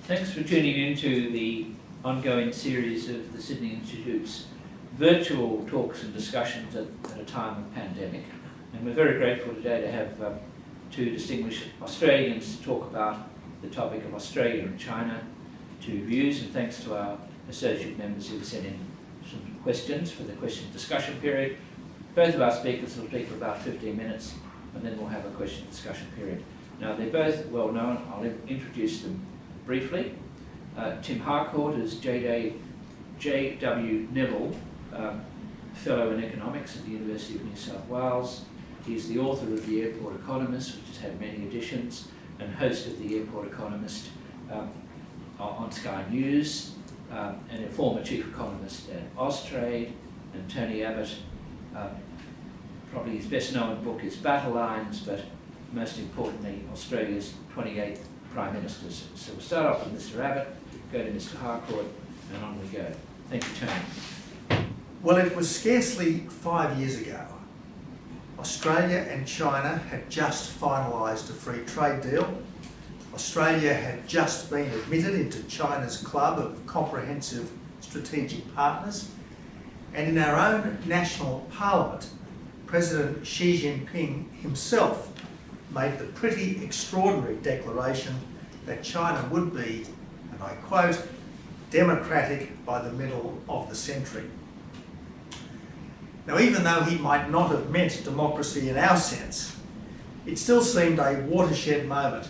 Thanks for tuning in to the ongoing series of the Sydney Institute's virtual talks and discussions at a time of pandemic. And we're very grateful today to have two distinguished Australians to talk about the topic of Australia and China, two views, and thanks to our associate members who have sent in some questions for the question discussion period. Both of our speakers will speak for about 15 minutes and then we'll have a question discussion period. Now they're both well known. I'll introduce them briefly. Tim Harcourt is J.W. Neville Fellow in Economics at the University of New South Wales. He's the author of The Airport Economist, which has had many editions, and host of The Airport Economist on Sky News, and a former chief economist at Austrade. And Tony Abbott, probably his best known book is Battle Lines, but most importantly, Australia's 28th Prime Ministers. So we'll start off with Mr. Abbott, go to Mr. Harcourt, and on we go. Thank you, Tony. Well, it was scarcely 5 years ago. Australia and China had just finalised a free trade deal. Australia had just been admitted into China's club of comprehensive strategic partners. And in our own national parliament, President Xi Jinping himself made the pretty extraordinary declaration that China would be, and I quote, democratic by the middle of the century. Now, even though he might not have meant democracy in our sense, it still seemed a watershed moment,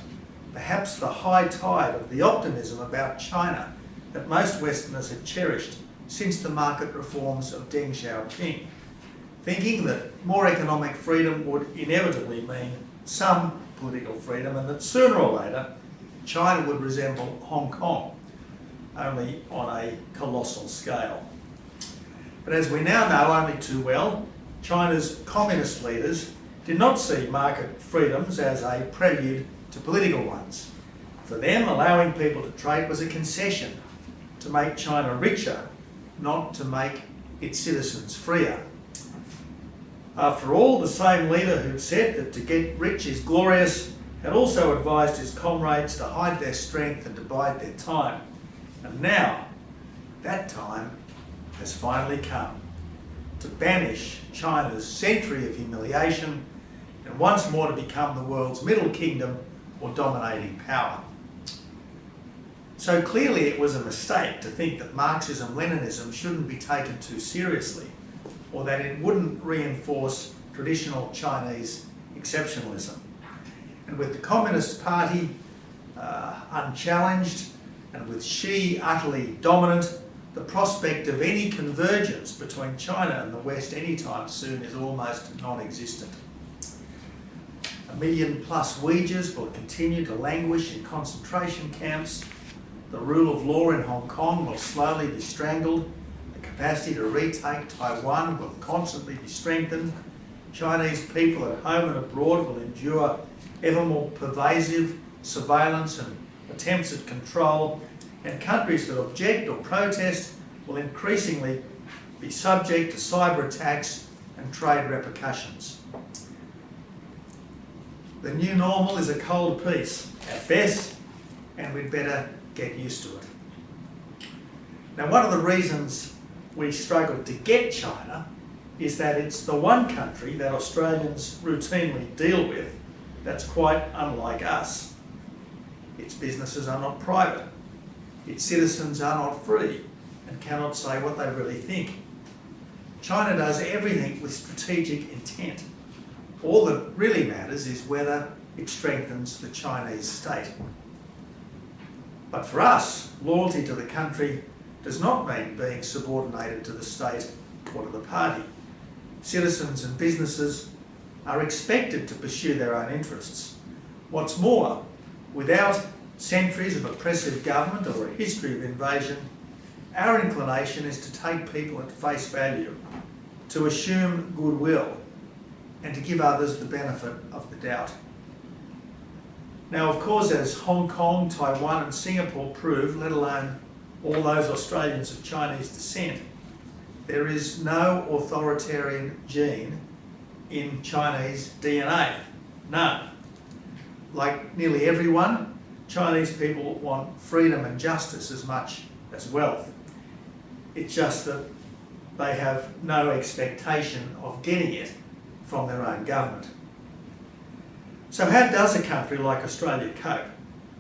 perhaps the high tide of the optimism about China that most Westerners had cherished since the market reforms of Deng Xiaoping, thinking that more economic freedom would inevitably mean some political freedom and that sooner or later China would resemble Hong Kong, only on a colossal scale. But as we now know only too well, China's communist leaders did not see market freedoms as a prelude to political ones. For them, allowing people to trade was a concession to make China richer, not to make its citizens freer. After all, the same leader who'd said that to get rich is glorious had also advised his comrades to hide their strength and to bide their time. And now, that time has finally come to banish China's century of humiliation and once more to become the world's middle kingdom or dominating power. So clearly it was a mistake to think that Marxism-Leninism shouldn't be taken too seriously, or that it wouldn't reinforce traditional Chinese exceptionalism. And with the Communist Party unchallenged and with Xi utterly dominant, the prospect of any convergence between China and the West anytime soon is almost non-existent. 1 million plus Uyghurs will continue to languish in concentration camps. The rule of law in Hong Kong will slowly be strangled. The capacity to retake Taiwan will constantly be strengthened. Chinese people at home and abroad will endure ever more pervasive surveillance and attempts at control, and countries that object or protest will increasingly be subject to cyber attacks and trade repercussions. The new normal is a cold peace at best, and we'd better get used to it. Now, one of the reasons we struggle to get China is that it's the one country that Australians routinely deal with that's quite unlike us. Its businesses are not private. Its citizens are not free and cannot say what they really think. China does everything with strategic intent. All that really matters is whether it strengthens the Chinese state. But for us, loyalty to the country does not mean being subordinated to the state or to the party. Citizens and businesses are expected to pursue their own interests. What's more, without centuries of oppressive government or a history of invasion, our inclination is to take people at face value, to assume goodwill, and to give others the benefit of the doubt. Now, of course, as Hong Kong, Taiwan and Singapore prove, let alone all those Australians of Chinese descent, there is no authoritarian gene in Chinese DNA. None. Like nearly everyone, Chinese people want freedom and justice as much as wealth. It's just that they have no expectation of getting it from their own government. So how does a country like Australia cope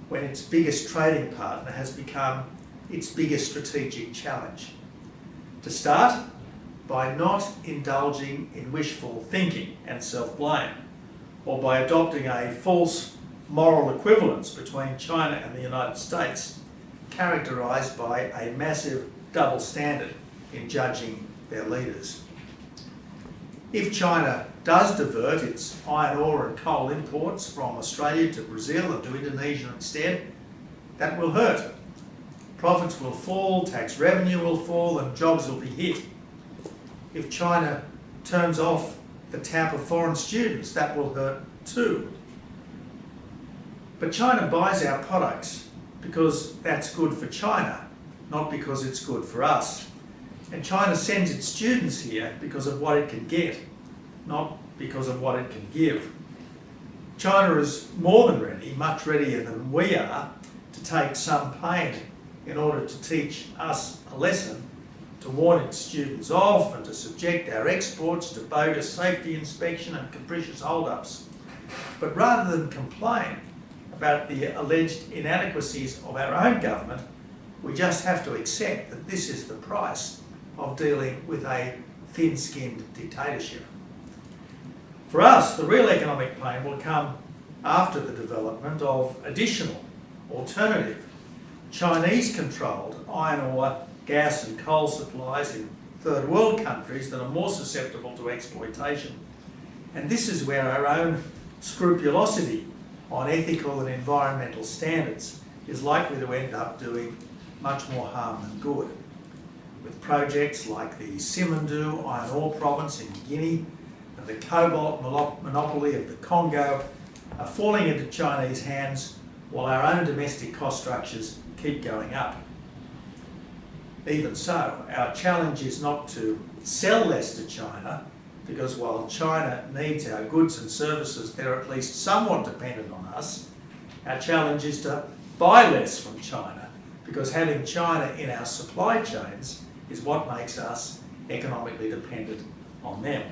when its biggest trading partner has become its biggest strategic challenge? To start, by not indulging in wishful thinking and self-blame, or by adopting a false moral equivalence between China and the United States, characterised by a massive double standard in judging their leaders. If China does divert its iron ore and coal imports from Australia to Brazil and to Indonesia instead, that will hurt. Profits will fall, tax revenue will fall, and jobs will be hit. If China turns off the tap of foreign students, that will hurt too. But China buys our products because that's good for China, not because it's good for us. And China sends its students here because of what it can get, not because of what it can give. China is more than ready, much readier than we are, to take some pain in order to teach us a lesson, to warn its students off and to subject our exports to bogus safety inspection and capricious hold-ups. But rather than complain about the alleged inadequacies of our own government, we just have to accept that this is the price of dealing with a thin-skinned dictatorship. For us, the real economic pain will come after the development of additional, alternative, Chinese-controlled iron ore, gas and coal supplies in third world countries that are more susceptible to exploitation. And this is where our own scrupulosity on ethical and environmental standards is likely to end up doing much more harm than good. With projects like the Simandou iron ore province in Guinea and the cobalt monopoly of the Congo are falling into Chinese hands while our own domestic cost structures keep going up. Even so, our challenge is not to sell less to China, because while China needs our goods and services, they're at least somewhat dependent on us. Our challenge is to buy less from China, because having China in our supply chains is what makes us economically dependent on them.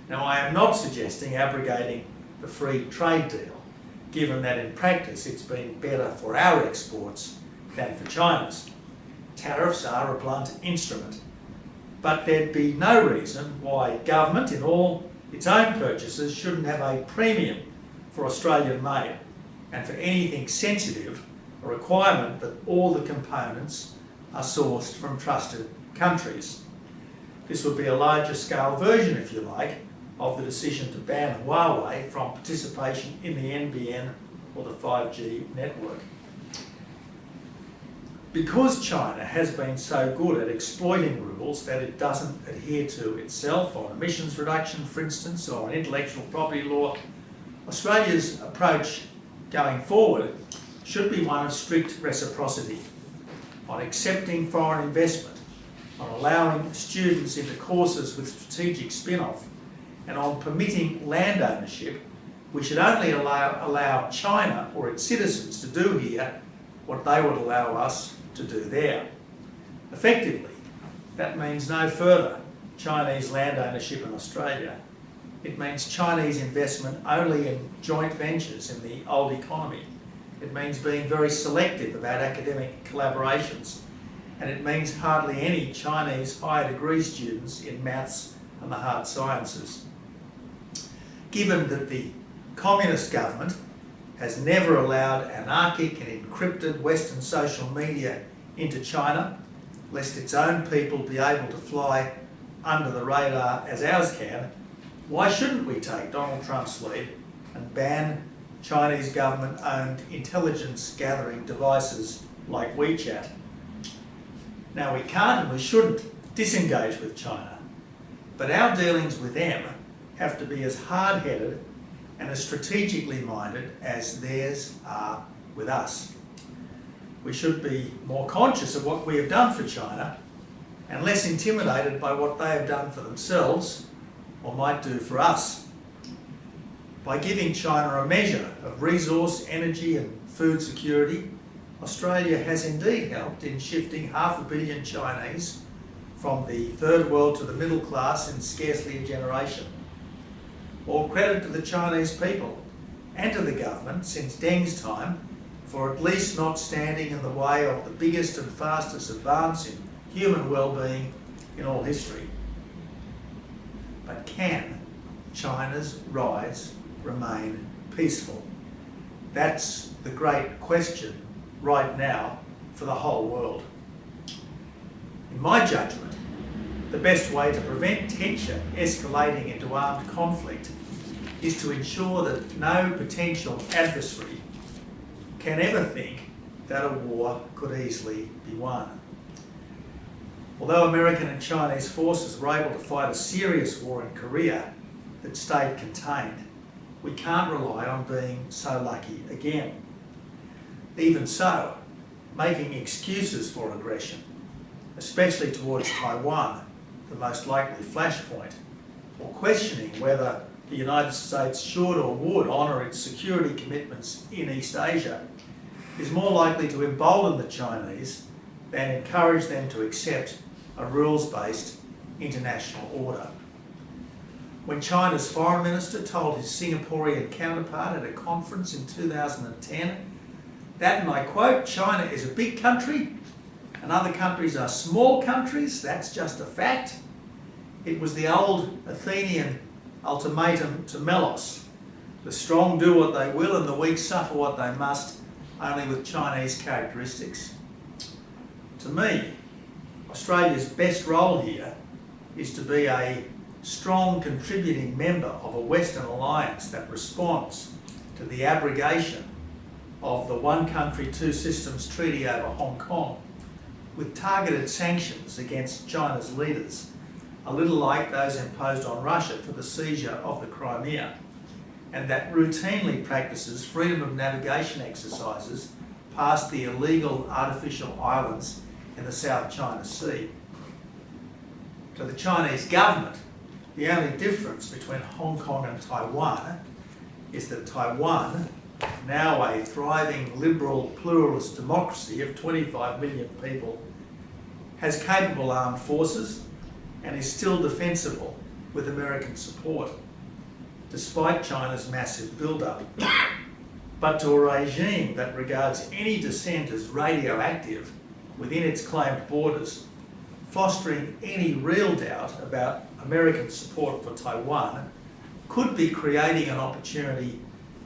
Now, I am not suggesting abrogating the free trade deal, given that in practice it's been better for our exports than for China's. Tariffs are a blunt instrument, but there'd be no reason why government in all its own purchases shouldn't have a premium for Australian made, and for anything sensitive, a requirement that all the components are sourced from trusted countries. This would be a larger scale version, if you like, of the decision to ban Huawei from participation in the NBN or the 5G network. Because China has been so good at exploiting rules that it doesn't adhere to itself on emissions reduction, for instance, or on intellectual property law, Australia's approach going forward should be one of strict reciprocity, on accepting foreign investment, on allowing students into courses with strategic spin-off, and on permitting land ownership, which should only allow China or its citizens to do here what they would allow us to do there. Effectively, that means no further Chinese land ownership in Australia. It means Chinese investment only in joint ventures in the old economy. It means being very selective about academic collaborations. And it means hardly any Chinese higher degree students in maths and the hard sciences. Given that the communist government has never allowed anarchic and encrypted Western social media into China, lest its own people be able to fly under the radar as ours can, why shouldn't we take Donald Trump's lead and ban Chinese government-owned intelligence gathering devices like WeChat? Now, we can't and we shouldn't disengage with China, but our dealings with them have to be as hard-headed and as strategically minded as theirs are with us. We should be more conscious of what we have done for China and less intimidated by what they have done for themselves or might do for us. By giving China a measure of resource, energy and food security, Australia has indeed helped in shifting 500 million Chinese from the third world to the middle class in scarcely a generation. All credit to the Chinese people and to the government since Deng's time for at least not standing in the way of the biggest and fastest advance in human well-being in all history. But can China's rise remain peaceful? That's the great question right now for the whole world. In my judgment, the best way to prevent tension escalating into armed conflict is to ensure that no potential adversary can ever think that a war could easily be won. Although American and Chinese forces were able to fight a serious war in Korea that stayed contained, we can't rely on being so lucky again. Even so, making excuses for aggression, especially towards Taiwan, the most likely flashpoint, or questioning whether the United States should or would honour its security commitments in East Asia, is more likely to embolden the Chinese than encourage them to accept a rules-based international order. When China's foreign minister told his Singaporean counterpart at a conference in 2010 that, and I quote, "China is a big country and other countries are small countries, that's just a fact," it was the old Athenian ultimatum to Melos: the strong do what they will and the weak suffer what they must, only with Chinese characteristics. To me, Australia's best role here is to be a strong contributing member of a Western alliance that responds to the abrogation of the One Country, Two Systems Treaty over Hong Kong, with targeted sanctions against China's leaders, a little like those imposed on Russia for the seizure of the Crimea, and that routinely practices freedom of navigation exercises past the illegal artificial islands in the South China Sea. To the Chinese government, the only difference between Hong Kong and Taiwan is that Taiwan, now a thriving liberal pluralist democracy of 25 million people, has capable armed forces and is still defensible with American support, despite China's massive build-up. But to a regime that regards any dissent as radioactive within its claimed borders, fostering any real doubt about American support for Taiwan could be creating an opportunity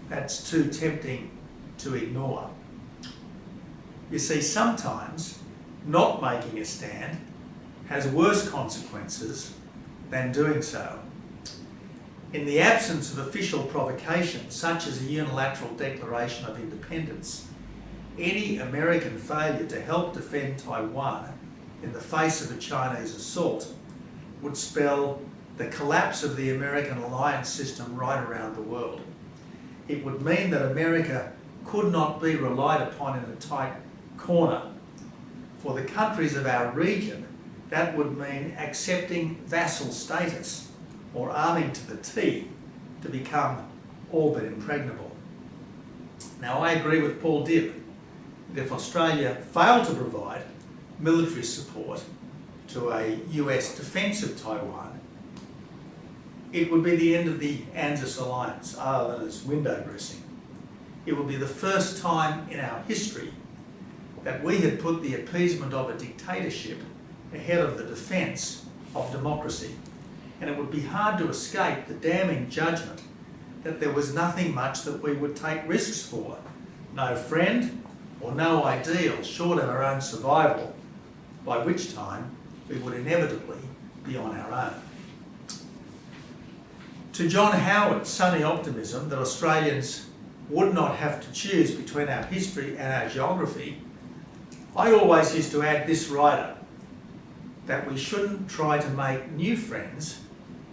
that's too tempting to ignore. You see, sometimes not making a stand has worse consequences than doing so. In the absence of official provocation, such as a unilateral declaration of independence, any American failure to help defend Taiwan in the face of a Chinese assault would spell the collapse of the American alliance system right around the world. It would mean that America could not be relied upon in a tight corner. For the countries of our region, that would mean accepting vassal status or arming to the teeth to become all but impregnable. Now, I agree with Paul Dibb that if Australia failed to provide military support to a US defence of Taiwan, it would be the end of the ANZUS alliance, other than as window dressing. It would be the first time in our history that we had put the appeasement of a dictatorship ahead of the defence of democracy. And it would be hard to escape the damning judgment that there was nothing much that we would take risks for. No friend or no ideal short of our own survival, by which time we would inevitably be on our own. To John Howard's sunny optimism that Australians would not have to choose between our history and our geography, I always used to add this rider, that we shouldn't try to make new friends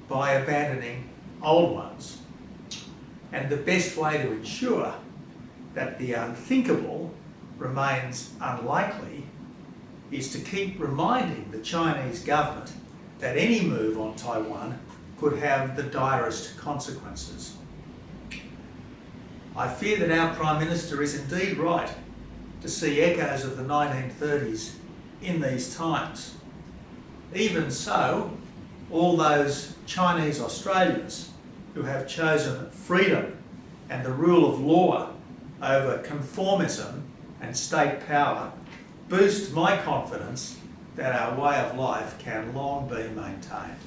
by abandoning old ones. And the best way to ensure that the unthinkable remains unlikely is to keep reminding the Chinese government that any move on Taiwan could have the direst consequences. I fear that our Prime Minister is indeed right to see echoes of the 1930s in these times. Even so, all those Chinese Australians who have chosen freedom and the rule of law over conformism and state power boost my confidence that our way of life can long be maintained.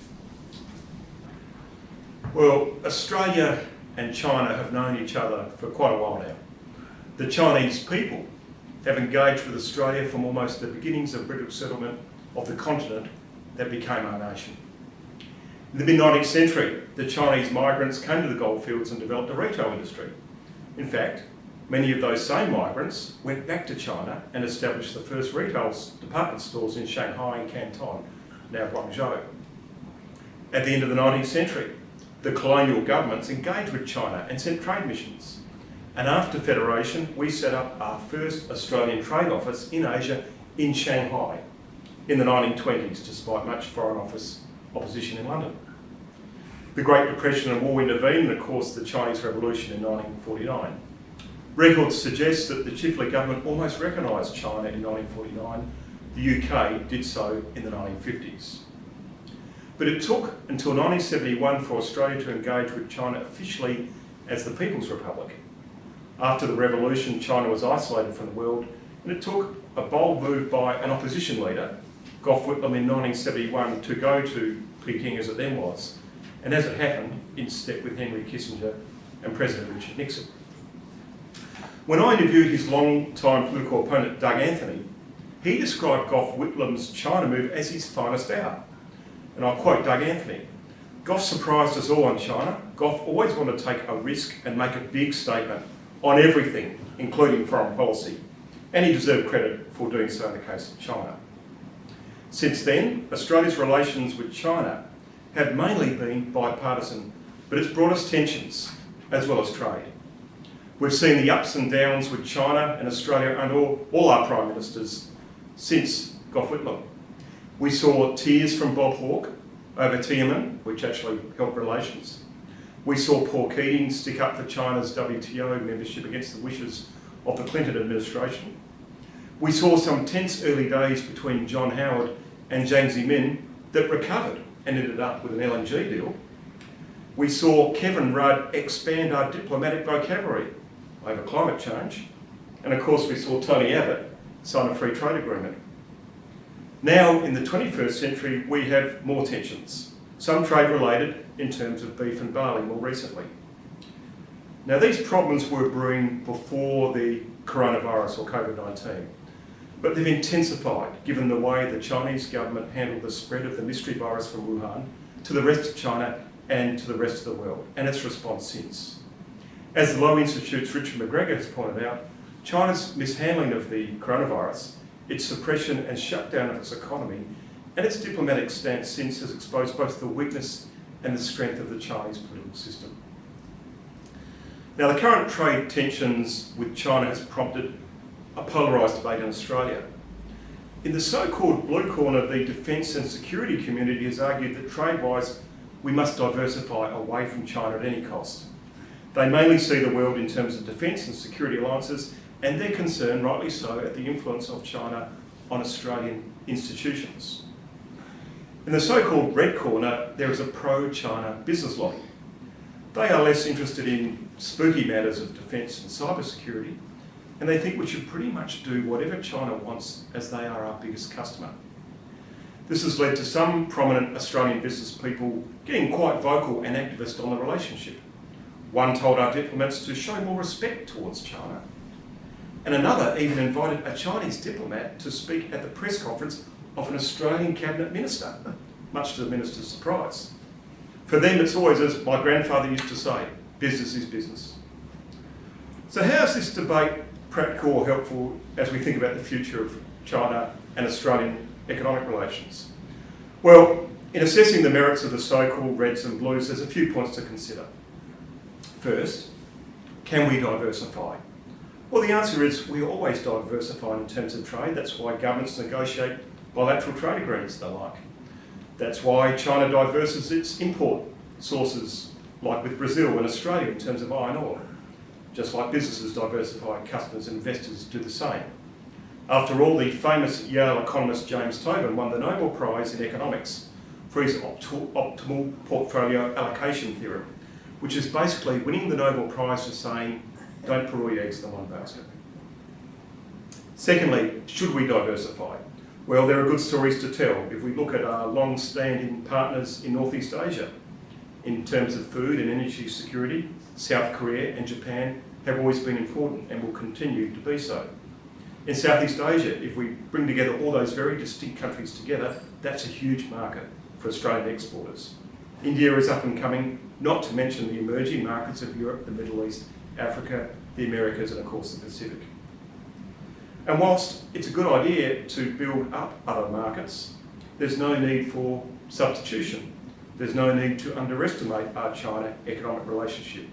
Well, Australia and China have known each other for quite a while now. The Chinese people have engaged with Australia from almost the beginnings of British settlement of the continent that became our nation. In the mid-19th century, the Chinese migrants came to the goldfields and developed a retail industry. In fact, many of those same migrants went back to China and established the first retail department stores in Shanghai and Canton, now Guangzhou. At the end of the 19th century, the colonial governments engaged with China and sent trade missions. And after Federation, we set up our first Australian trade office in Asia in Shanghai in the 1920s, despite much Foreign Office opposition in London. The Great Depression and war intervened, and of course the Chinese Revolution in 1949. Records suggest that the Chifley government almost recognised China in 1949. The UK did so in the 1950s. But it took until 1971 for Australia to engage with China officially as the People's Republic. After the revolution, China was isolated from the world, and it took a bold move by an opposition leader, Gough Whitlam, in 1971 to go to Peking as it then was, and as it happened, in step with Henry Kissinger and President Richard Nixon. When I interviewed his long-time political opponent, Doug Anthony, he described Gough Whitlam's China move as his finest hour. And I'll quote Doug Anthony, "Gough surprised us all on China. Gough always wanted to take a risk and make a big statement on everything, including foreign policy. And he deserved credit for doing so in the case of China." Since then, Australia's relations with China have mainly been bipartisan, but it's brought us tensions as well as trade. We've seen the ups and downs with China and Australia under all our Prime Ministers since Gough Whitlam. We saw tears from Bob Hawke over Tiananmen, which actually helped relations. We saw Paul Keating stick up for China's WTO membership against the wishes of the Clinton administration. We saw some tense early days between John Howard and Jiang Zemin that recovered and ended up with an LNG deal. We saw Kevin Rudd expand our diplomatic vocabulary over climate change. And of course we saw Tony Abbott sign a free trade agreement. Now in the 21st century we have more tensions, some trade related in terms of beef and barley more recently. Now these problems were brewing before the coronavirus or COVID-19, but they've intensified given the way the Chinese government handled the spread of the mystery virus from Wuhan to the rest of China and to the rest of the world, and its response since. As the Low Institute's Richard McGregor has pointed out, China's mishandling of the coronavirus, its suppression and shutdown of its economy, and its diplomatic stance since has exposed both the weakness and the strength of the Chinese political system. Now the current trade tensions with China has prompted a polarised debate in Australia. In the so-called blue corner, the defence and security community has argued that trade-wise we must diversify away from China at any cost. They mainly see the world in terms of defence and security alliances, and they're concerned, rightly so, at the influence of China on Australian institutions. In the so-called red corner, there is a pro-China business lobby. They are less interested in spooky matters of defence and cybersecurity, and they think we should pretty much do whatever China wants as they are our biggest customer. This has led to some prominent Australian business people getting quite vocal and activist on the relationship. One told our diplomats to show more respect towards China, and another even invited a Chinese diplomat to speak at the press conference of an Australian cabinet minister, much to the minister's surprise. For them it's always, as my grandfather used to say, business is business. So how is this debate practical or helpful as we think about the future of China and Australian economic relations? Well, in assessing the merits of the so-called reds and blues, there's a few points to consider. First, can we diversify? Well, the answer is we always diversify in terms of trade. That's why governments negotiate bilateral trade agreements they like. That's why China diversifies its import sources, like with Brazil and Australia in terms of iron ore. just like businesses diversify, customers and investors do the same. After all, the famous Yale economist James Tobin won the Nobel Prize in economics for his optimal portfolio allocation theorem, which is basically winning the Nobel Prize for saying, don't put all your eggs in the one basket. Secondly, should we diversify? Well, there are good stories to tell. If we look at our long-standing partners in Northeast Asia, in terms of food and energy security, South Korea and Japan have always been important and will continue to be so. In Southeast Asia, if we bring together all those very distinct countries together, that's a huge market for Australian exporters. India is up and coming, not to mention the emerging markets of Europe, the Middle East, Africa, the Americas, and of course the Pacific. And whilst it's a good idea to build up other markets, there's no need for substitution. There's no need to underestimate our China economic relationship,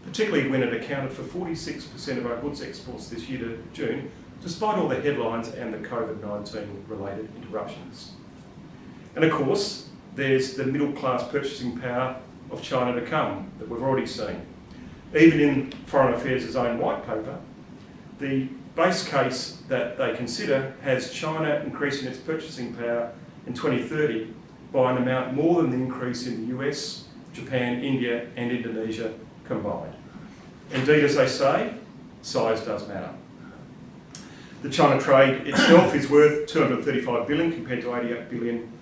particularly when it accounted for 46% of our goods exports this year to June, despite all the headlines and the COVID-19 related interruptions. And of course, there's the middle class purchasing power of China to come that we've already seen. Even in Foreign Affairs' own white paper, the base case that they consider has China increasing its purchasing power in 2030 by an amount more than the increase in the US, Japan, India and Indonesia combined. Indeed, as they say, size does matter. The China trade itself is worth $235 billion compared to $88 billion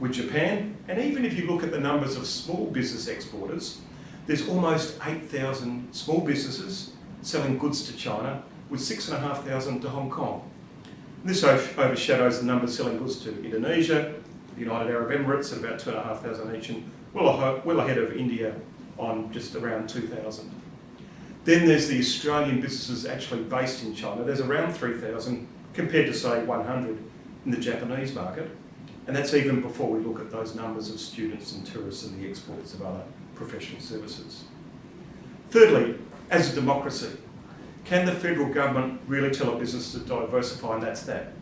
with Japan. And even if you look at the numbers of small business exporters, there's almost 8,000 small businesses selling goods to China, with 6,500 to Hong Kong. This overshadows the numbers selling goods to Indonesia, the United Arab Emirates at about 2,500 each, and well ahead of India on just around 2,000. Then there's the Australian businesses actually based in China. There's around 3,000 compared to say 100 in the Japanese market. And that's even before we look at those numbers of students and tourists and the exports of other professional services. Thirdly, as a democracy, can the federal government really tell a business to diversify, and that's that?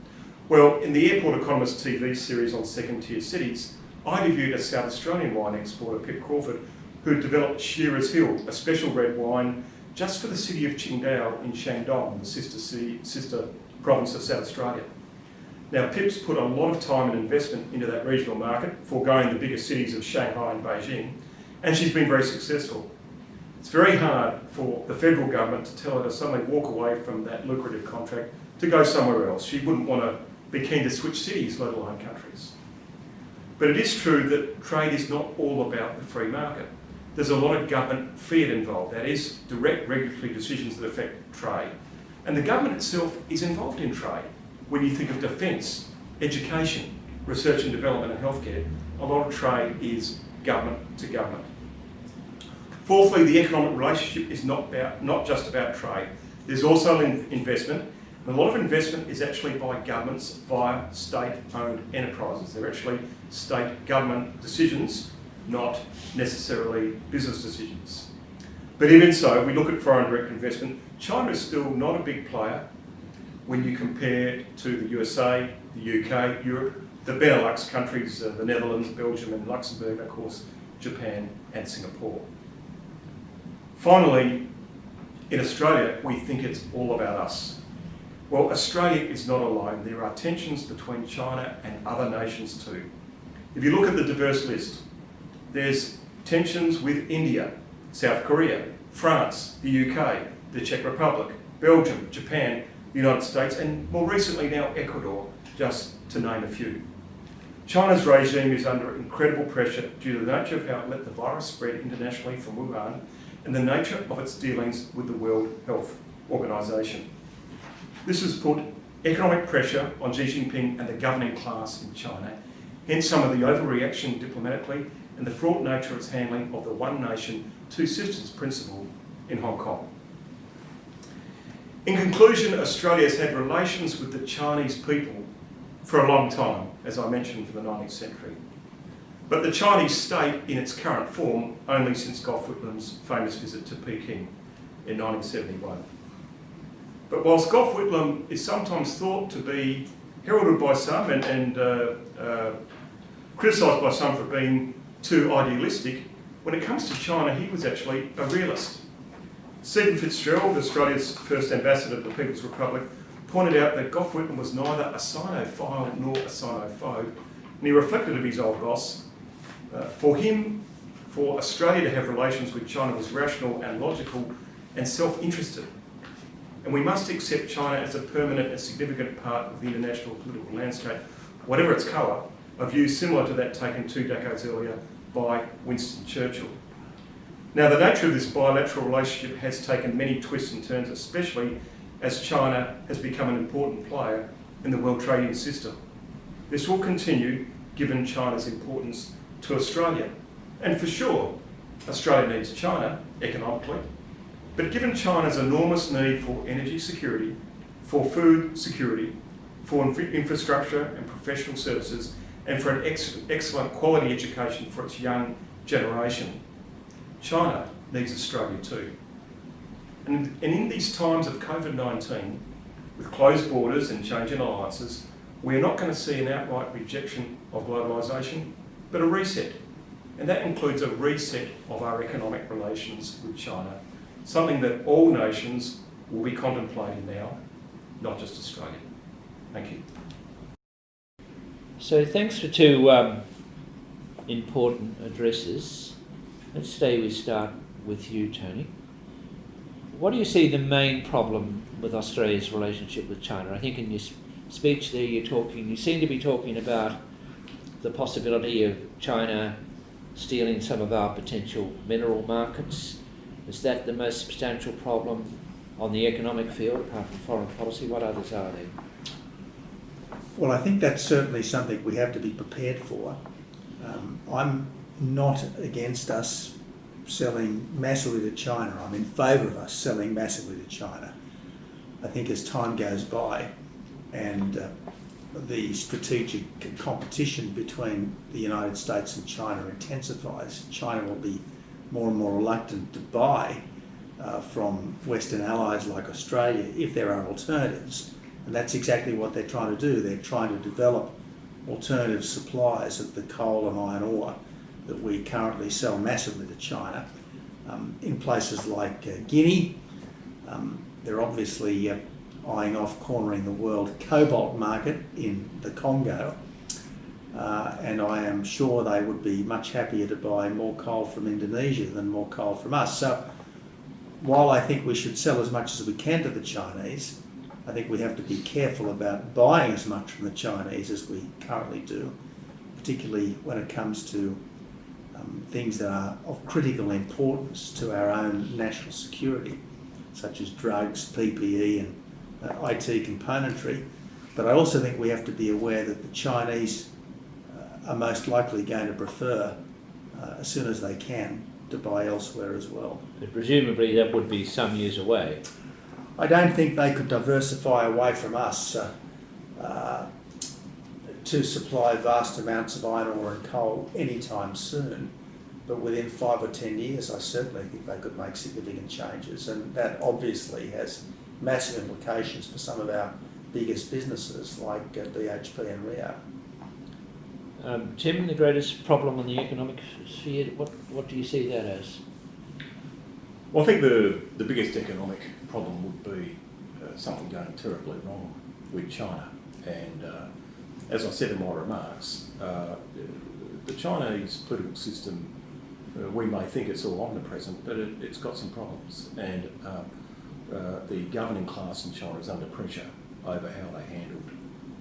Well, in the Airport Economist TV series on second-tier cities, I interviewed a South Australian wine exporter, Pip Crawford, who developed Shearer's Hill, a special red wine just for the city of Qingdao in Shandong, the sister province of South Australia. Now, Pip's put a lot of time and investment into that regional market, foregoing the bigger cities of Shanghai and Beijing, and she's been very successful. It's very hard for the federal government to tell her to suddenly walk away from that lucrative contract to go somewhere else. She wouldn't want to be keen to switch cities, let alone countries. But it is true that trade is not all about the free market. There's a lot of government fiat involved, that is, direct regulatory decisions that affect trade. And the government itself is involved in trade. When you think of defence, education, research and development and healthcare, a lot of trade is government to government. Fourthly, the economic relationship is not just about trade. There's also investment, and a lot of investment is actually by governments via state-owned enterprises. They're actually state government decisions, not necessarily business decisions. But even so, we look at foreign direct investment. China is still not a big player when you compare to the USA, the UK, Europe, the Benelux countries, the Netherlands, Belgium and Luxembourg, and of course, Japan and Singapore. Finally, in Australia, we think it's all about us. Well, Australia is not alone. There are tensions between China and other nations too. If you look at the diverse list, there's tensions with India, South Korea, France, the UK, the Czech Republic, Belgium, Japan, the United States, and more recently now Ecuador, just to name a few. China's regime is under incredible pressure due to the nature of how it let the virus spread internationally from Wuhan and the nature of its dealings with the World Health Organization. This has put economic pressure on Xi Jinping and the governing class in China, hence some of the overreaction diplomatically and the fraught nature of its handling of the one nation, two systems principle in Hong Kong. In conclusion, Australia has had relations with the Chinese people for a long time, as I mentioned, for the 19th century. But the Chinese state in its current form only since Gough Whitlam's famous visit to Peking in 1971. But whilst Gough Whitlam is sometimes thought to be heralded by some and criticised by some for being too idealistic, when it comes to China, he was actually a realist. Stephen Fitzgerald, Australia's first ambassador to the People's Republic, pointed out that Gough Whitlam was neither a Sinophile nor a Sinophobe, and he reflected of his old boss. For him, for Australia to have relations with China was rational and logical and self-interested. And we must accept China as a permanent and significant part of the international political landscape, whatever its colour, a view similar to that taken 2 decades earlier by Winston Churchill. Now, the nature of this bilateral relationship has taken many twists and turns, especially as China has become an important player in the world trading system. This will continue given China's importance to Australia. And for sure, Australia needs China economically, but given China's enormous need for energy security, for food security, for infrastructure and professional services, and for an excellent quality education for its young generation, China needs Australia too. And in these times of COVID-19, with closed borders and changing alliances, we're not going to see an outright rejection of globalisation, but a reset. And that includes a reset of our economic relations with China, something that all nations will be contemplating now, not just Australia. Thank you. So thanks for 2 important addresses. Let's say we start with you, Tony. What do you see the main problem with Australia's relationship with China? I think in your speech there you seem to be talking about the possibility of China stealing some of our potential mineral markets. Is that the most substantial problem on the economic field, apart from foreign policy? What others are there? Well, I think that's certainly something we have to be prepared for. I'm not against us selling massively to China. I'm in favour of us selling massively to China. I think as time goes by and the strategic competition between the United States and China intensifies, China will be more and more reluctant to buy from Western allies like Australia if there are alternatives. And that's exactly what they're trying to do. They're trying to develop alternative supplies of the coal and iron ore that we currently sell massively to China. In places like Guinea, they're obviously eyeing off cornering the world cobalt market in the Congo. And I am sure they would be much happier to buy more coal from Indonesia than more coal from us. So while I think we should sell as much as we can to the Chinese, I think we have to be careful about buying as much from the Chinese as we currently do, particularly when it comes to things that are of critical importance to our own national security, such as drugs, PPE and IT componentry. But I also think we have to be aware that the Chinese are most likely going to prefer, as soon as they can, to buy elsewhere as well. But presumably that would be some years away. I don't think they could diversify away from us to supply vast amounts of iron ore and coal anytime soon. But within 5 or 10 years, I certainly think they could make significant changes. And that obviously has massive implications for some of our biggest businesses like BHP and Rio. Tim, the greatest problem on the economic sphere, what do you see that as? Well, I think the biggest economic problem would be something going terribly wrong with China. And as I said in my remarks, the Chinese political system, we may think it's all omnipresent, but it's got some problems. And the governing class in China is under pressure over how they handled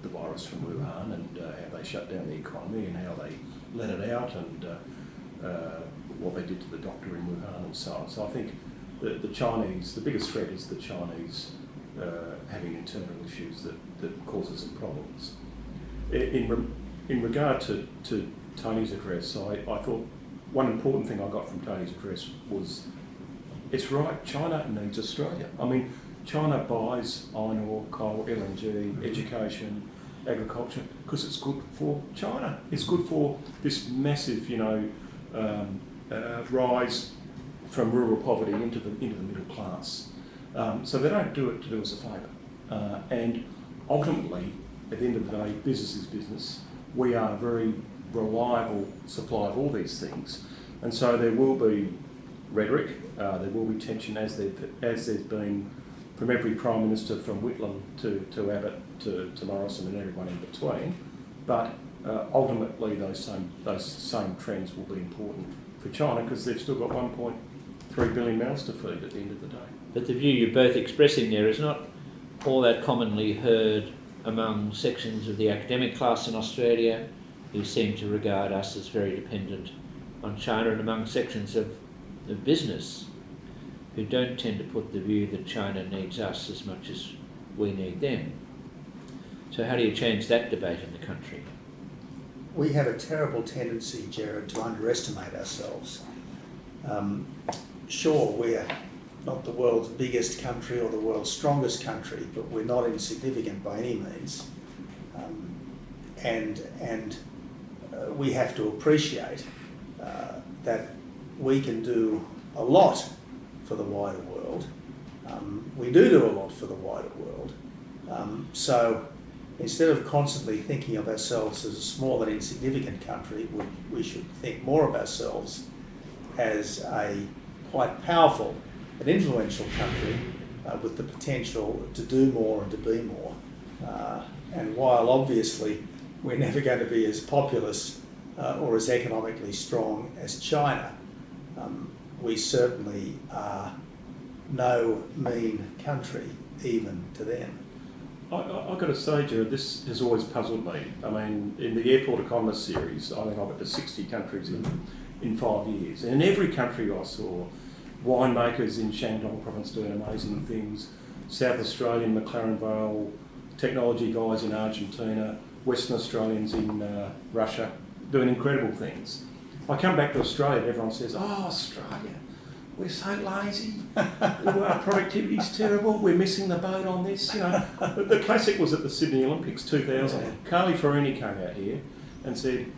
the virus from Wuhan and how they shut down the economy and how they let it out and what they did to the doctor in Wuhan and so on. So I think the Chinese, the biggest threat is the Chinese having internal issues that causes some problems. In regard to Tony's address, I thought one important thing I got from Tony's address was, it's right, China needs Australia. I mean, China buys iron ore, coal, LNG, education, agriculture, because it's good for China. It's good for this massive, rise from rural poverty into the middle class. So they don't do it to do us a favour. And ultimately, at the end of the day, business is business. We are a very reliable supply of all these things. And so there will be rhetoric. There will be tension as there's been from every Prime Minister, from Whitlam to Abbott to Morrison and everyone in between. But ultimately those same trends will be important for China because they've still got 1.3 billion mouths to feed at the end of the day. But the view you're both expressing there is not all that commonly heard among sections of the academic class in Australia who seem to regard us as very dependent on China, and among sections of business who don't tend to put the view that China needs us as much as we need them. So how do you change that debate in the country? We have a terrible tendency, Gerard, to underestimate ourselves. Sure, we're not the world's biggest country or the world's strongest country, but we're not insignificant by any means. We have to appreciate that we can do a lot for the wider world. We do a lot for the wider world. So instead of constantly thinking of ourselves as a small and insignificant country, we should think more of ourselves as a quite powerful and influential country with the potential to do more and to be more. And while obviously we're never going to be as populous or as economically strong as China, we certainly are no mean country even to them. I've got to say, Gerard, this has always puzzled me. I mean, in the Airport Economist series, I think I went to 60 countries in 5 years. And in every country I saw winemakers in Shandong province doing amazing things, South Australian, McLaren Vale, technology guys in Argentina, Western Australians in Russia doing incredible things. I come back to Australia and everyone says, oh, Australia, we're so lazy, our productivity's terrible, we're missing the boat on this. You know, the classic was at the Sydney Olympics 2000. Yeah. Carly Farini came out here and said,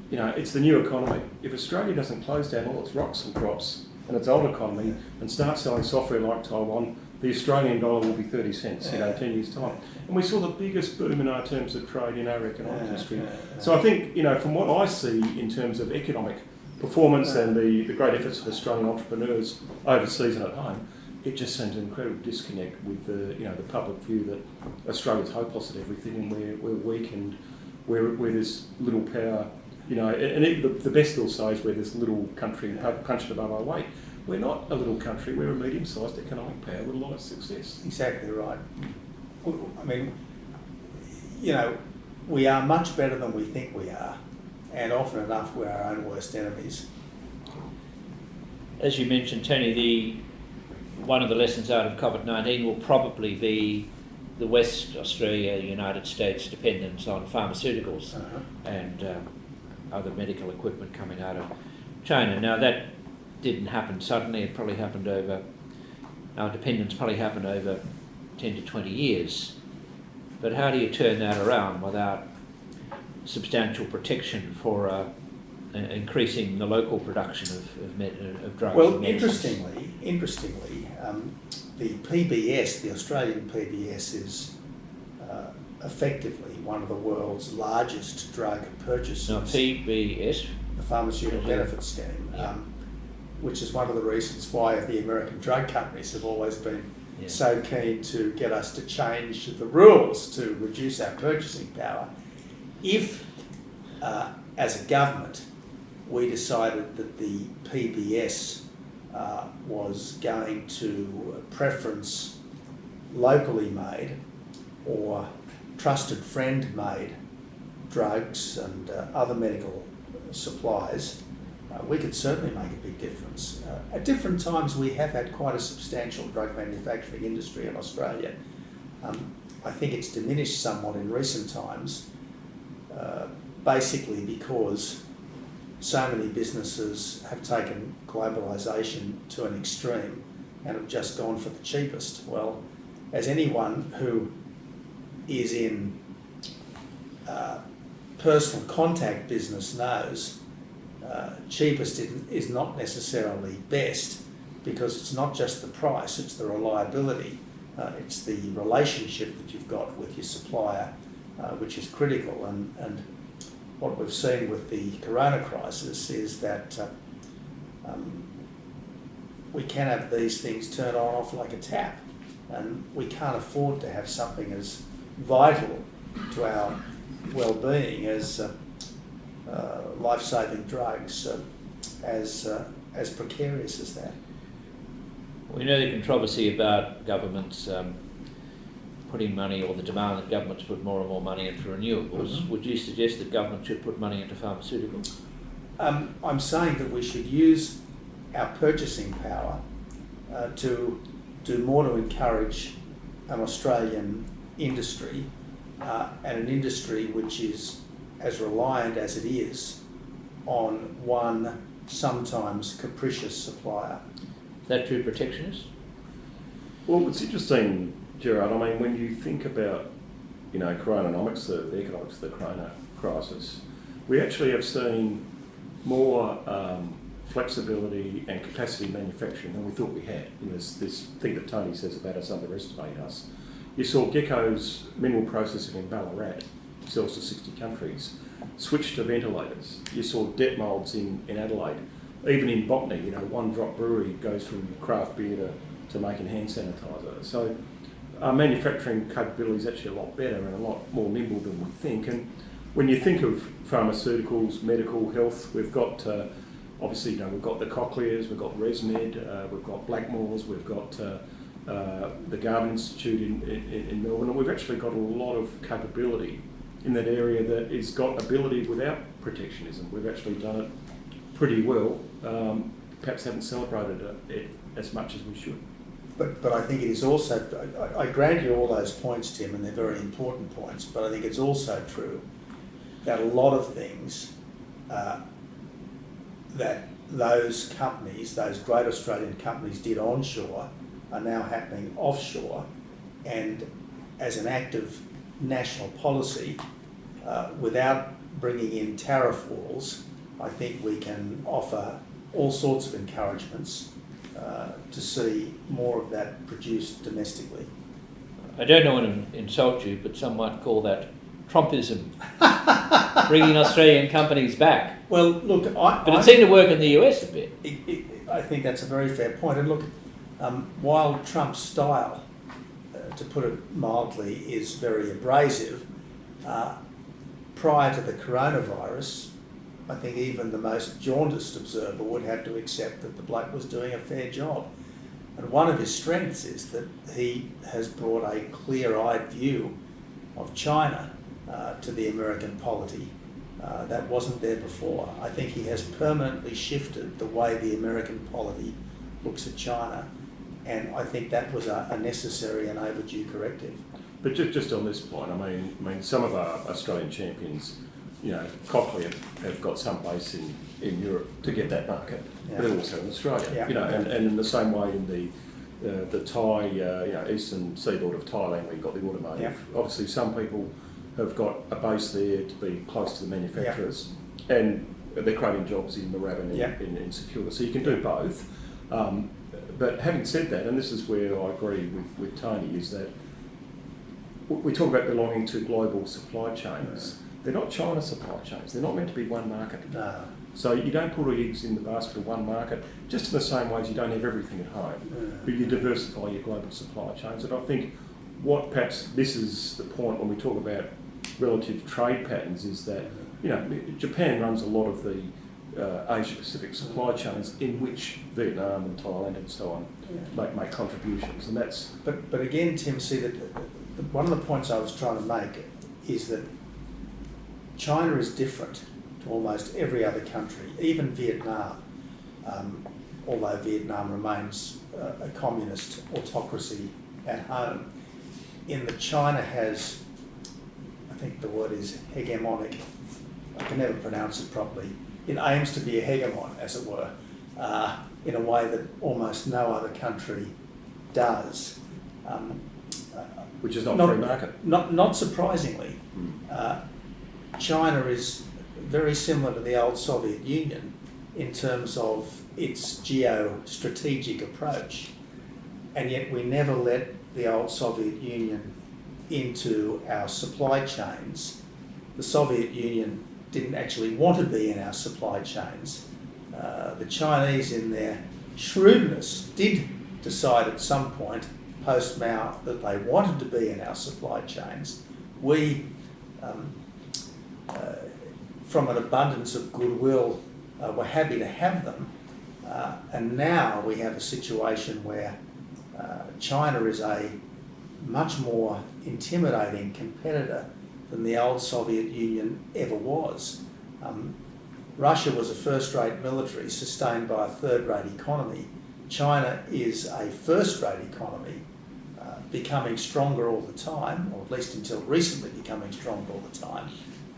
you know, it's the new economy. If Australia doesn't close down all its rocks and crops and its old economy and start selling software like Taiwan, the Australian dollar will be 30 cents, 10 years' time. And we saw the biggest boom in our terms of trade in our economic history. So I think, you know, from what I see in terms of economic performance and the great efforts of Australian entrepreneurs overseas and at home, it just seems an incredible disconnect with the public view that Australia's hopeless at everything and we're weak and where there's little power, you know, and even the best they'll say is where there's little country punching above our weight. We're not a little country, we're a medium-sized economic power with a lot of success. Exactly right. I mean, you know, we are much better than we think we are, and often enough we're our own worst enemies. As you mentioned, Tony, one of the lessons out of COVID-19 will probably be the West Australia, United States dependence on pharmaceuticals and other medical equipment coming out of China. Now that didn't happen suddenly, our dependence probably happened over 10 to 20 years. But how do you turn that around without substantial protection for increasing the local production of drugs? Well, interestingly, the PBS, the Australian PBS, is effectively one of the world's largest drug purchasers. Now, PBS? The Pharmaceutical Benefit Scheme, which is one of the reasons why the American drug companies have always been so keen to get us to change the rules to reduce our purchasing power. If, as a government, we decided that the PBS was going to preference locally made or trusted friend made drugs and other medical supplies, we could certainly make a big difference. At different times we have had quite a substantial drug manufacturing industry in Australia. I think it's diminished somewhat in recent times, basically because so many businesses have taken globalisation to an extreme and have just gone for the cheapest. Well, as anyone who is in personal contact business knows, cheapest is not necessarily best, because it's not just the price, it's the reliability, it's the relationship that you've got with your supplier, which is critical. And what we've seen with the corona crisis is that we can have these things turn on and off like a tap, and we can't afford to have something as vital to our well-being as life-saving drugs as precarious as that. We know the controversy about governments putting money, or the demand that governments put more and more money into renewables. Mm-hmm. Would you suggest that government should put money into pharmaceuticals? I'm saying that we should use our purchasing power to do more to encourage an Australian industry and an industry which is as reliant as it is on one sometimes capricious supplier. Is that true protectionist? Well, it's interesting, Gerard. I mean, when you think about, coronanomics, the economics of the corona crisis, we actually have seen more flexibility and capacity manufacturing than we thought we had. This thing that Tony says about us underestimate us. You saw Gecko's mineral processing in Ballarat, sells to 60 countries, switched to ventilators. You saw Detmolds in Adelaide. Even in Botany, One Drop Brewery goes from craft beer to making hand sanitizer. So our manufacturing capability is actually a lot better and a lot more nimble than we think. And when you think of pharmaceuticals, medical health, we've got obviously, we've got the Cochlears, we've got ResMed, we've got Blackmores, we've got the Garvan Institute in Melbourne, and we've actually got a lot of capability in that area that has got ability without protectionism. We've actually done it pretty well, perhaps haven't celebrated it as much as we should. But I think it is also, I grant you all those points, Tim, and they're very important points, but I think it's also true that a lot of things that those companies, those great Australian companies did onshore are now happening offshore, and as an act of national policy, without bringing in tariff walls, I think we can offer all sorts of encouragements to see more of that produced domestically. I don't want to insult you, but some might call that Trumpism, bringing Australian companies back. Well, look, but it seemed to work in the US a bit. I think that's a very fair point. And look, while Trump's style, to put it mildly, is very abrasive, prior to the coronavirus, I think even the most jaundiced observer would have to accept that the bloke was doing a fair job. And one of his strengths is that he has brought a clear-eyed view of China to the American polity. That wasn't there before. I think he has permanently shifted the way the American polity looks at China, and I think that was a necessary and overdue corrective. But just on this point, I mean, some of our Australian champions, Cochlear have got some base in Europe to get that market, but also in Australia. Yeah. And in the same way in the Thai, eastern seaboard of Thailand, where you've got the automotive. Yeah. Obviously, some people have got a base there to be close to the manufacturers, and they're creating jobs in Moorabbin and in Secura. So you can do both. But having said that, and this is where I agree with Tony, is that we talk about belonging to global supply chains. They're not China supply chains. They're not meant to be one market. No. So you don't put all your eggs in the basket of one market, just in the same way as you don't have everything at home, but you diversify your global supply chains. And I think what perhaps misses the point when we talk about relative trade patterns is that, Japan runs a lot of the Asia-Pacific supply chains in which Vietnam and Thailand and so on make contributions, and that's... But again, Tim, see that one of the points I was trying to make is that China is different to almost every other country, even Vietnam, although Vietnam remains a communist autocracy at home, in that China has, I think the word is hegemonic, I can never pronounce it properly, it aims to be a hegemon, as it were, in a way that almost no other country does. Which is not free market. Not surprisingly, China is very similar to the old Soviet Union in terms of its geostrategic approach, and yet we never let the old Soviet Union into our supply chains. The Soviet Union didn't actually want to be in our supply chains. The Chinese, in their shrewdness did decide at some point, post-Mao, that they wanted to be in our supply chains. We, from an abundance of goodwill, were happy to have them. And now we have a situation where China is a much more intimidating competitor than the old Soviet Union ever was. Russia was a first-rate military sustained by a third-rate economy. China is a first-rate economy, becoming stronger all the time, or at least until recently becoming stronger all the time,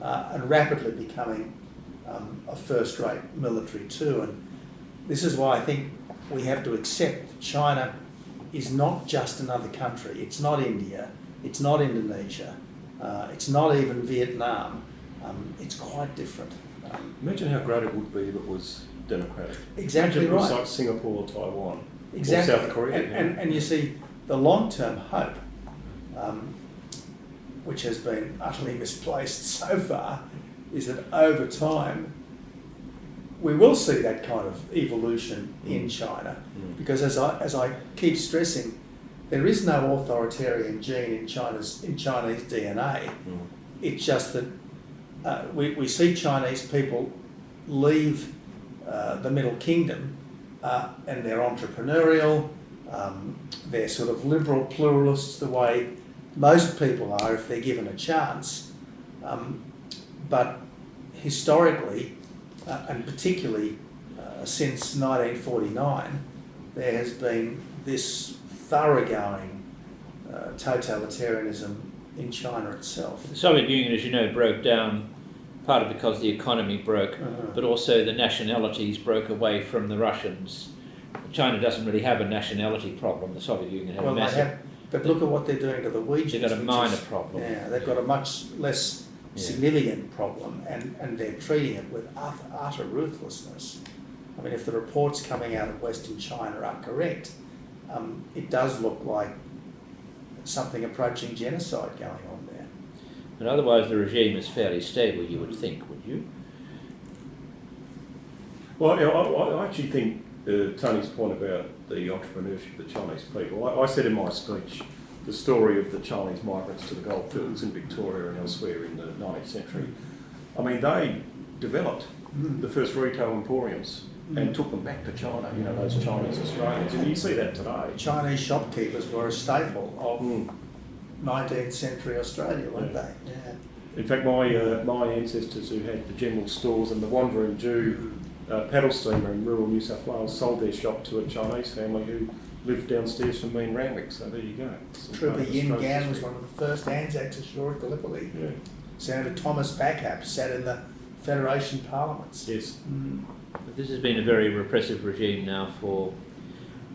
and rapidly becoming a first-rate military too. And this is why I think we have to accept that China is not just another country. It's not India, it's not Indonesia, it's not even Vietnam. It's quite different. Imagine how great it would be if it was democratic. Exactly Imagine if it was right. like Singapore or Taiwan Exactly. or South Korea. And you see, the long-term hope, which has been utterly misplaced so far, is that over time we will see that kind of evolution in China, because as I keep stressing, there is no authoritarian gene in Chinese DNA. It's just that we see Chinese people leave the Middle Kingdom and they're entrepreneurial, they're sort of liberal pluralists the way most people are if they're given a chance. But historically, and particularly since 1949, there has been this thoroughgoing totalitarianism in China itself. The Soviet Union, as you know, broke down partly because the economy broke, but also the nationalities broke away from the Russians. China doesn't really have a nationality problem. The Soviet Union had a massive... But look at what they're doing to the Uyghurs. They've got a minor problem. Yeah, they've got a much less significant problem, and they're treating it with utter ruthlessness. I mean, if the reports coming out of Western China are correct, it does look like something approaching genocide going on there. But otherwise the regime is fairly stable, you would think, would you? Well, I actually think Tony's point about the entrepreneurship of the Chinese people, I said in my speech the story of the Chinese migrants to the goldfields in Victoria and elsewhere in the 19th century. I mean, they developed the first retail emporiums and took them back to China, you know, those Chinese Australians, and you see that today. Chinese shopkeepers were a staple of 19th century Australia, weren't they? Yeah. In fact, my ancestors who had the general stores and the Wandering Jew paddle steamer in rural New South Wales sold their shop to a Chinese family who lived downstairs from me in Randwick, so there you go. Trooper Yin Gan was one of the first Anzacs ashore at Gallipoli. Yeah. Senator Thomas Backup sat in the Federation Parliaments. Yes. But this has been a very repressive regime now for,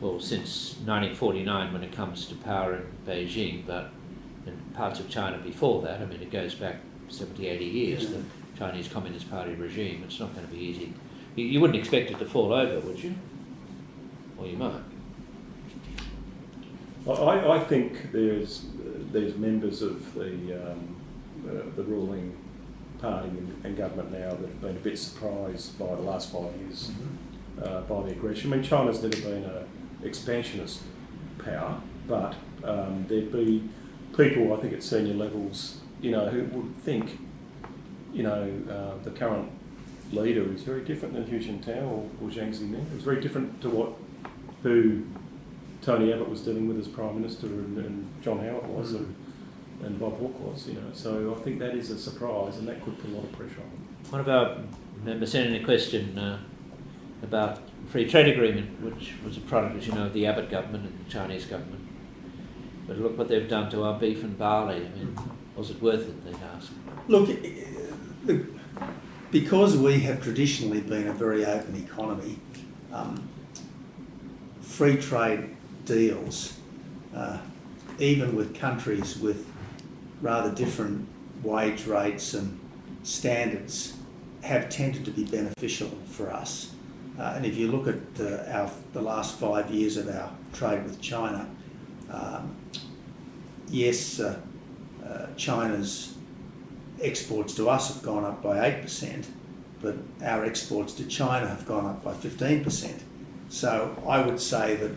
well, since 1949 when it comes to power in Beijing, but in parts of China before that, I mean, it goes back 70, 80 years, the Chinese Communist Party regime. It's not going to be easy. You wouldn't expect it to fall over, would you? Or you might. I think there's members of the ruling party and government now that have been a bit surprised by the last 5 years by the aggression. I mean, China's never been an expansionist power, but there'd be people, I think, at senior levels, you know, who would think, you know, the current leader is very different than Hu Jintao or Jiang Zemin. It was very different to who Tony Abbott was dealing with as Prime Minister and John Howard was and Bob Hawke was, you know. So I think that is a surprise and that could put a lot of pressure on them. What about, remember sending a question about free trade agreement, which was a product, as you know, of the Abbott government and the Chinese government. But look what they've done to our beef and barley. I mean, was it worth it, they'd ask? Look, because we have traditionally been a very open economy, free trade deals, even with countries with rather different wage rates and standards, have tended to be beneficial for us. And if you look at the last 5 years of our trade with China, yes, China's exports to us have gone up by 8%, but our exports to China have gone up by 15%. So I would say that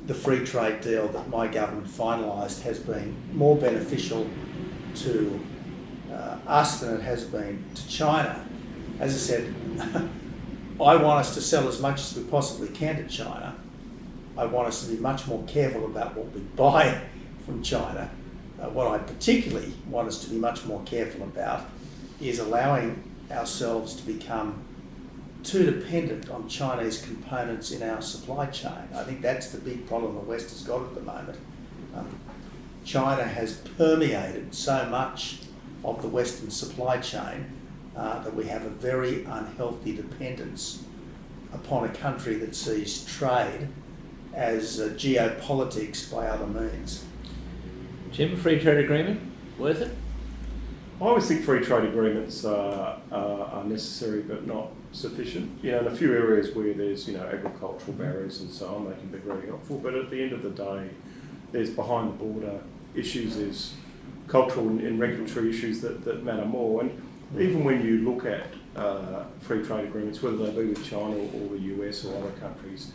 the free trade deal that my government finalised has been more beneficial to us than it has been to China. As I said, I want us to sell as much as we possibly can to China. I want us to be much more careful about what we buy from China. What I particularly want us to be much more careful about is allowing ourselves to become too dependent on Chinese components in our supply chain. I think that's the big problem the West has got at the moment. China has permeated so much of the Western supply chain that we have a very unhealthy dependence upon a country that sees trade as geopolitics by other means. Jim, free trade agreement, worth it? I always think free trade agreements are necessary but not sufficient. In a few areas where there's agricultural barriers and so on, they can be very helpful. But at the end of the day, there's behind the border issues, there's cultural and regulatory issues that matter more. And even when you look at free trade agreements, whether they be with China or the US or other countries,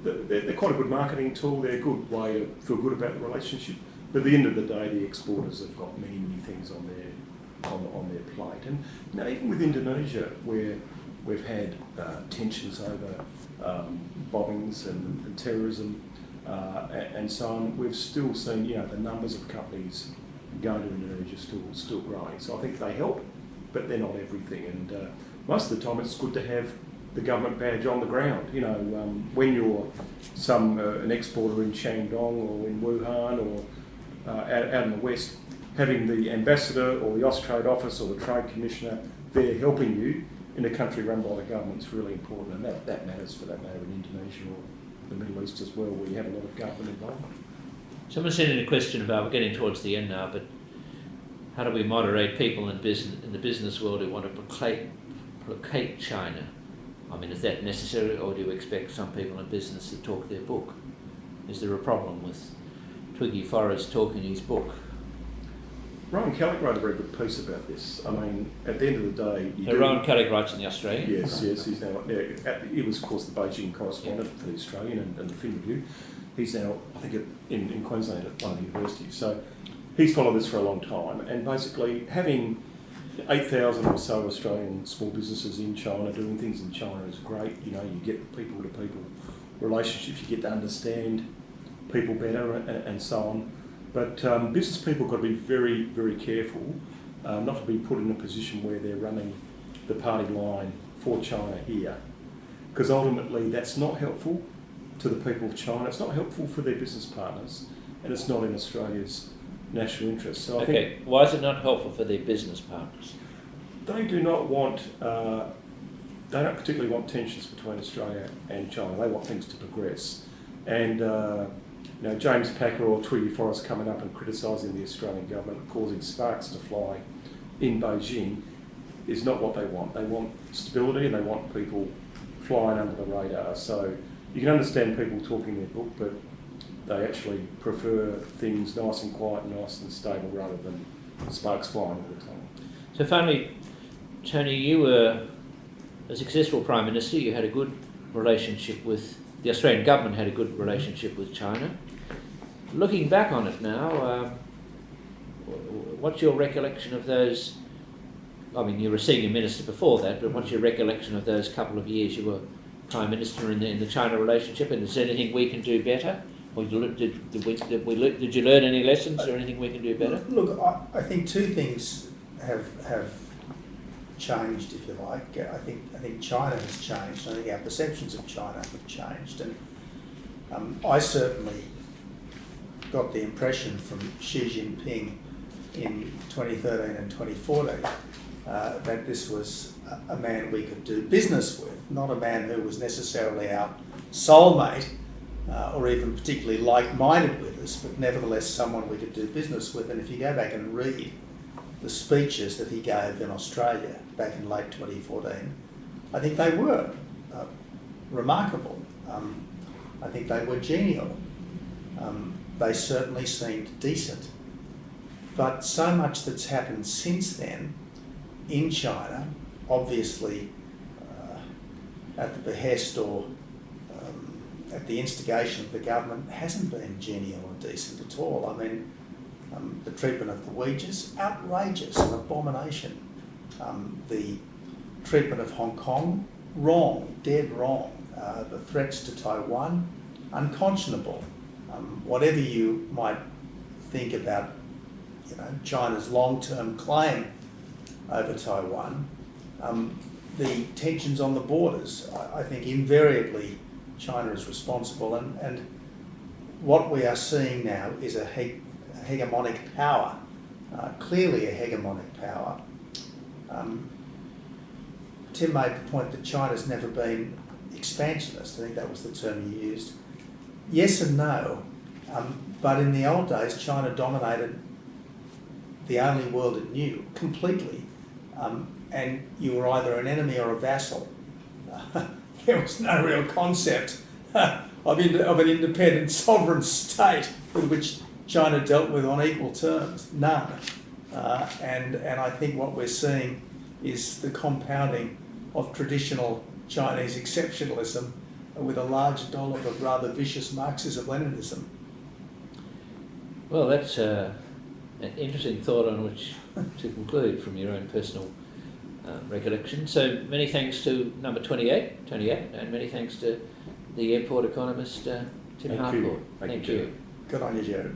they're quite a good marketing tool. They're a good way to feel good about the relationship. But at the end of the day, the exporters have got many things on their plate. And even with Indonesia, where we've had tensions over bombings and terrorism and so on, we've still seen the numbers of companies going to Indonesia still growing. So I think they help, but they're not everything. And most of the time, it's good to have the government badge on the ground. When you're an exporter in Shandong or in Wuhan or out in the West, having the ambassador or the Austrade office or the trade commissioner there helping you in a country run by the government is really important, and that matters for that matter in Indonesia or the Middle East as well, where you have a lot of government involvement. Someone sent in a question about, we're getting towards the end now, but how do we moderate people in the business world who want to placate China? I mean, is that necessary, or do you expect some people in business to talk their book? Is there a problem with Twiggy Forrest talking his book? Rowan Kellick wrote a very good piece about this. I mean, at the end of the day... Rowan Kellick writes in The Australian? Yes, he's now... he was, of course, the Beijing correspondent for The Australian and the Fin Review. He's now, I think, in Queensland at one of the universities. So he's followed this for a long time, and basically having 8,000 or so Australian small businesses in China doing things in China is great. You get people-to-people relationships, you get to understand people better and so on. But business people have got to be very, very careful not to be put in a position where they're running the party line for China here, because ultimately that's not helpful to the people of China, it's not helpful for their business partners, and it's not in Australia's national interest. So I think why is it not helpful for their business partners? They do not want, they don't particularly want tensions between Australia and China. They want things to progress. And James Packer or Twiggy Forrest coming up and criticising the Australian government, causing sparks to fly in Beijing, is not what they want. They want stability and they want people flying under the radar. So you can understand people talking their book, but they actually prefer things nice and quiet, nice and stable, rather than sparks flying all the time. So finally, Tony, you were a successful Prime Minister. You had a good relationship with... The Australian government had a good relationship with China. Looking back on it now, what's your recollection of those... I mean, you were a senior minister before that, but what's your recollection of those couple of years you were Prime Minister in the China relationship, and is there anything we can do better? Or did you learn any lessons or anything we can do better? Look, I think two things have changed, if you like. I think China has changed. I think our perceptions of China have changed, and I certainly got the impression from Xi Jinping in 2013 and 2014 that this was a man we could do business with, not a man who was necessarily our soulmate or even particularly like-minded with us, but nevertheless someone we could do business with. And if you go back and read the speeches that he gave in Australia back in late 2014, I think they were remarkable. I think they were genial. They certainly seemed decent. But so much that's happened since then in China, obviously at the behest or at the instigation of the government, hasn't been genial or decent at all. I mean, the treatment of the Uyghurs, outrageous, an abomination. The treatment of Hong Kong, wrong, dead wrong. The threats to Taiwan, unconscionable. Whatever you might think about, China's long-term claim over Taiwan, the tensions on the borders, I think invariably China is responsible, and what we are seeing now is a hegemonic power, clearly a hegemonic power. Tim made the point that China's never been expansionist. I think that was the term you used. Yes and no, but in the old days China dominated the only world it knew completely, and you were either an enemy or a vassal. There was no real concept of an independent sovereign state with which China dealt with on equal terms. None. And I think what we're seeing is the compounding of traditional Chinese exceptionalism with a large dollop of rather vicious Marxism-Leninism. Well, that's an interesting thought on which to conclude from your own personal recollection. So many thanks to number 28, and many thanks to the airport economist, Tim Harcourt. Thank you. Good on you, Jared.